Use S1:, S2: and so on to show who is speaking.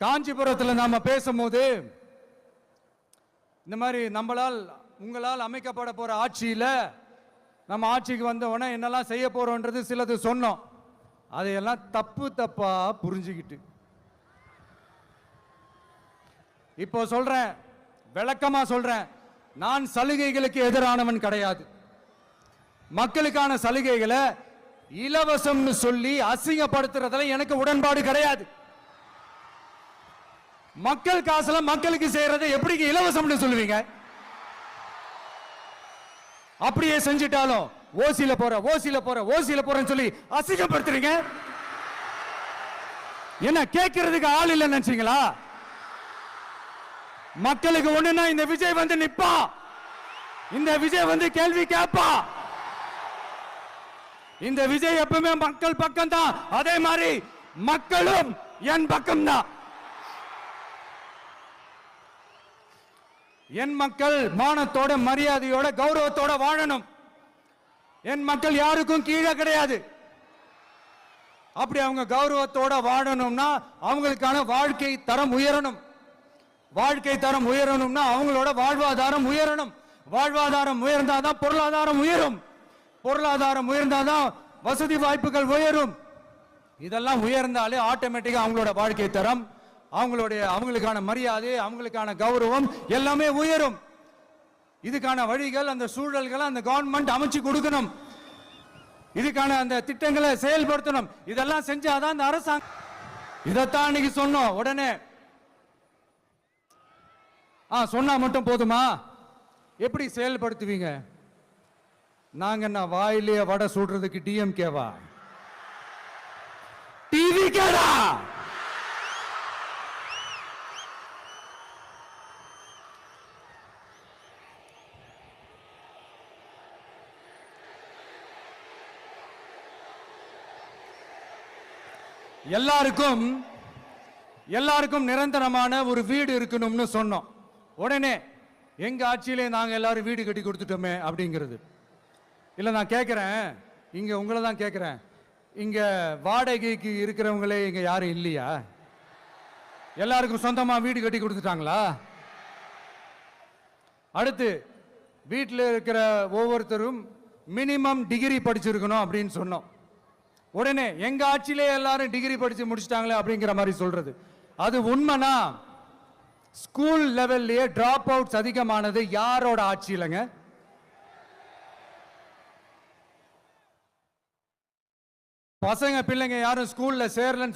S1: காஞ்சிபுரத்தில் நாம பேசும்போது இந்த மாதிரி உங்களால் அமைக்கப்பட போற ஆட்சியில நம்ம ஆட்சிக்கு வந்த உடனே என்னெல்லாம் செய்ய போறோம்ன்றது சிலது சொன்னோம். அதையெல்லாம் தப்பா புரிஞ்சுக்கிட்டு இப்போ சொல்றேன், விளக்கமா சொல்றேன், நான் சலுகைகளுக்கு எதிரானவன் கிடையாது. மக்களுக்கான சலுகைகளை இலவசம்னு சொல்லி அசிங்கப்படுத்துறதுல எனக்கு உடன்பாடு கிடையாது. மக்கள் காசுல மக்களுக்கு செய்யறதை எப்படி இலவசம்னு சொல்லுவீங்க? அப்படியே செஞ்சிட்டாலும் ஓசில போறேன்னு சொல்லி அசிங்கப்படுத்துறீங்க. என்ன கேட்கறதுக்கு ஆள் இல்லைன்னு நினைச்சீங்களா? மக்களுக்கு ஒண்ணுன்னா இந்த விஜய் வந்து நிப்பா, இந்த விஜய் வந்து கேள்வி கேட்பா. இந்த விஜய் எப்பவுமே மக்கள் பக்கம் தான், அதே மாதிரி மக்களும் என் பக்கம் தான். என் மக்கள் மானத்தோட மரியாதையோட கௌரவத்தோட வாழணும். என் மக்கள் யாருக்கும் கீழே கிடையாது. அப்படி அவங்க கௌரவத்தோட வாழணும்னா அவங்களுக்கான வாழ்க்கை தரம் உயரணும். வாழ்க்கை தரம் உயரணும்னா அவங்களோட வாழ்வாதாரம் உயரணும். வாழ்வாதாரம் உயர்ந்தாதான் பொருளாதாரம் உயரும். பொருளாதாரம் உயர்ந்தாதான் வசதி வாய்ப்புகள் உயரும். இதெல்லாம் உயர்ந்தாலே ஆட்டோமேட்டிக்கா அவங்களோட வாழ்க்கை தரம், அவங்களுக்கான மரியாதை, அவங்களுக்கான கௌரவம் எல்லாமே உயரும். இதுக்கான வழிகள், அந்த சூழல்களை அந்த கவர்மெண்ட் அமைச்சு கொடுக்கணும். இதுக்கான அந்த திட்டங்களை செயல்படுத்தணும். இதெல்லாம் செஞ்சாதான் இந்த அரசாங்கம். இதைத்தான் இன்னைக்கு சொன்னோம். உடனே சொன்னா மட்டும் போதுமா? எப்படி செயல்படுத்துவீங்க? நாங்க என்ன வாயிலே வடை சுடுறதுக்கு டிஎம்கேவா? டிவி கேடா? எல்லாருக்கும் நிரந்தரமான ஒரு வீடு இருக்கணும்னு சொன்னோம். உடனே எங்க ஆட்சியிலே நாங்க எல்லாரும் வீடு கட்டி கொடுத்துட்டோமே அப்படிங்கிறது இல்ல. நான் கேட்கிறேன், இங்க உங்களை தான் கேட்கிறேன், இங்க வாடகைக்கு இருக்கிறவங்களே இங்க யாரும் இல்லையா? எல்லாருக்கும் சொந்தமா வீடு கட்டி கொடுத்துட்டாங்களா? அடுத்து வீட்டில் இருக்கிற ஒவ்வொருத்தரும் மினிமம் டிகிரி படிச்சிருக்கணும் அப்படின்னு சொன்னோம். உடனே எங்க ஆட்சியிலே எல்லாரும் டிகிரி படிச்சு முடிச்சிட்டாங்களே அப்படிங்கிற மாதிரி சொல்றது அது உண்மைனா? ஸ்கூல் லெவல்லையே டிராப் அவுட்ஸ் அதிகமானது யாரோட ஆட்சியிலங்க? பசங்க பிள்ளைங்க யாரும் ஸ்கூல்ல சேரலன்னு